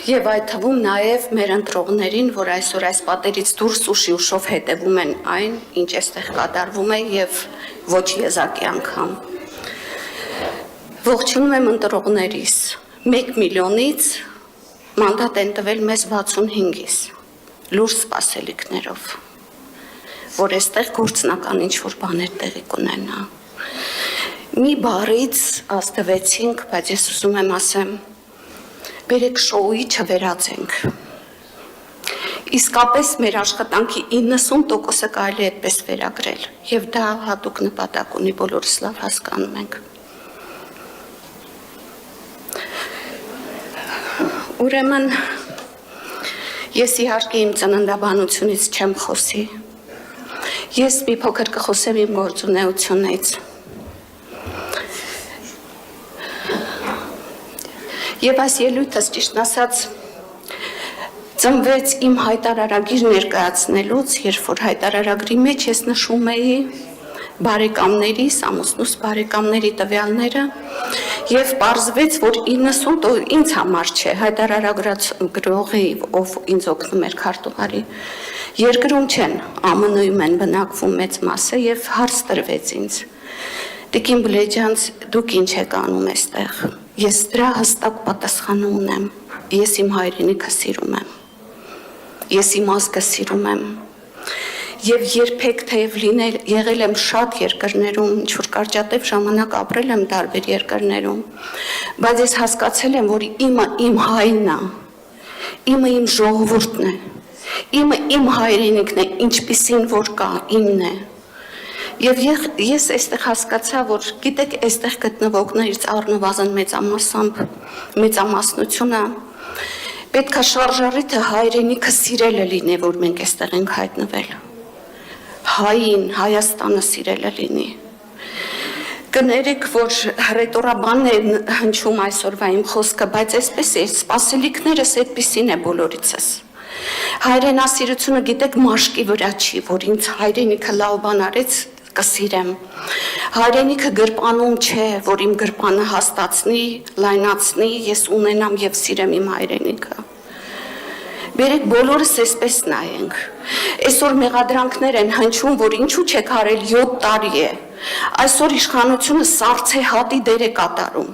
Եվ այդ թվում նաև մեր ընտրողներին, որ այսօր այս պատերից դուրս ուշի ուշով հետևում են այն, ինչ այստեղ կատարվում է եւ ոչ եզակի անգամ։ Ողջունում եմ ընտրողներիս, 1 միլիոնից մանդատ են տվել մեզ 65-ից, լուրջ սպասելիքներով, որ այստեղ գործնական ինչ-որ բաներ տեղի կունենա։ Մի բառից աստվեցինք, բայց ես ուզում եմ ասեմ, բերեք շոուի չվերածենք։ Իսկապես մեր աշխատանքի 90%-ը կարելի է այդպես վերագրել, եւ դա հատուկ նպատակ ունի, բոլորս լավ հասկանում ենք։ Ուրեմն ես իհարկե իմ ծննդաբանությունից չեմ խոսի։ Ես մի փոքր կխոսեմ իմ գործունեությունից։ Եվ այս ելույթս ճիշտ ասած ծնվեց իմ հայտարարագիր ներկայացնելուց, երբ որ հայտարարագրի մեջ ես նշում էի բարեկամներիս, ամուսնուս բարեկամների տվյալները եւ պարզվեց, որ 90 ինձ համար չէ, հայտարարագրողի, ով ինձ օգնում էր քարտուղարի, երկրում չեն, ԱՄՆ-ում են բնակվում մեծ մասը եւ հարց տրվեց ինձ։ Տիկին Բլեջանց, դուք ինչ եք անում այստեղ։ Ես դրա հստակ պատասխանը ունեմ, ես իմ հայրենիքը սիրում եմ, ես իմ ազգը սիրում եմ, և երբեք թեև եղել եմ շատ երկրներում, ինչ-որ կարճատև ժամանակ ապրել եմ տարբեր երկրներում, բայց ես հասկացել եմ, որ իմը իմ հայրն է, իմը իմ ժողովուրդն է, իմը իմ հայրենիքն է, ինչպիսին որ կա, իմն է։ Եվ ես այստեղ հասկացա, որ գիտեք այստեղ գտնվողներից առնվազն մեծամասնությունը պետք է շարժառիթը հայրենիքը սիրելը լինի, որ մենք այստեղ ենք հայտնվել։ Հային, Հայաստանը սիրելը լինի։ Կներեք, որ հռետորաբանն է հնչում այսօրվա իմ խոսքը, բայց այսպես է, սպասելիքներս այդպիսին է բոլորիցս։ Հայրենասիրությունը գիտեք մաշկի վրա չի, որ ինձ հայրենիքը լավ բան արեց, կսիրեմ։ Հայրենիքը գրպանում չէ, որ իմ գրպանը հաստացնի, լայնացնի, ես ունենամ եւ սիրեմ իմ հայրենիքը։ Բերեք բոլորս այսպես նայենք։ Այսօր մեղադրանքներ են հնչում, որ ինչու չեք արել 7 տարի է։ Այսօր իշխանությունը սառցեհատի դեր է կատարում։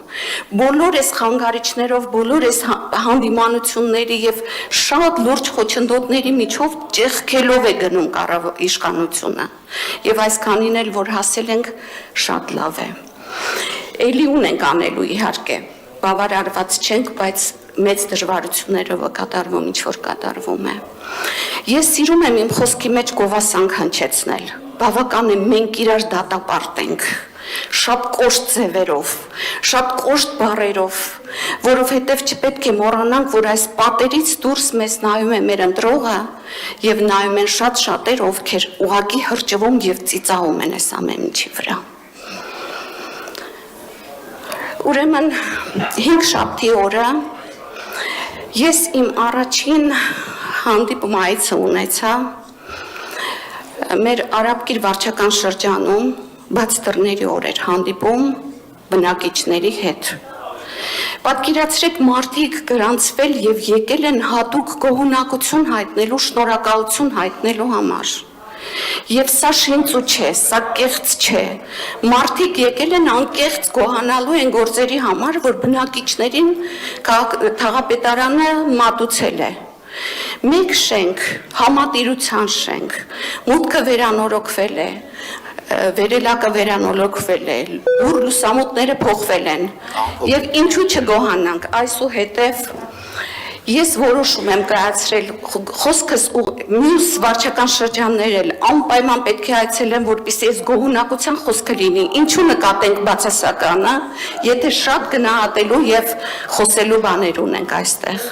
Բոլոր այս խանգարիչներով, բոլոր այս հանդիմանությունների եւ շատ լուրջ խոչընդոտների միջով ճեղքելով է գնում իշխանությունը։ Եվ այսքանին էլ որ հասել ենք, շատ լավ է։ Էլի ունենք անելու իհարկե, բավարարված չենք, բայց մեծ դժվարություններով կատարվում, ինչ որ կատարվում է։ Ես սիրում եմ իմ խոսքի մեջ գովասանք հնչեցնել։ Բավական է մենք իրար դատապարտենք, շատ կոշտ ձևերով, շատ կոշտ բառերով, որովհետև չպետք է մոռանանք, որ այս պատերից դուրս մեզ նայում է մեր ընտրողը եւ նայում են շատ շատեր, ովքեր ուղղակի հրճվում եւ ծիծաղում են այս ամեն ինչի վրա։ Ուրեմն 5 շաբթի օրը ես իմ առաջին հանդիպումայցը ունեցա մեր Արաբկիր վարչական շրջանում բաց դռների օրեր հանդիպում բնակիչների հետ։ Պատկերացրեք մարդիկ գրանցվել եւ եկել են հատուկ գոհունակություն հայտնելու, շնորհակալություն հայտնելու համար։ Եվ սա շինծու չէ, սա կեղծ չէ։ Մարդիկ եկել են անկեղծ գոհանալու են գործերի համար, որ բնակիչներին թաղապետարանը մատուցել է։ Մեկ շենք, համատիրության շենք, մուտքը վերանորոգվել է, վերելակը վերանորոգվել է, լուր լուսամուտները փոխվել են։ Եվ ինչու չգոհանանք, այսուհետև ես որոշում եմ կայացրել խոսքս ու մյուս վարչական շրջաններ էլ անպայման պետք է այցելեմ, որպեսզի այս գոհունակության խոսքը լինի։ Ինչու նկատենք բացասականը, եթե շատ գնահատելու եւ խոսելու բաներ ունենք այստեղ։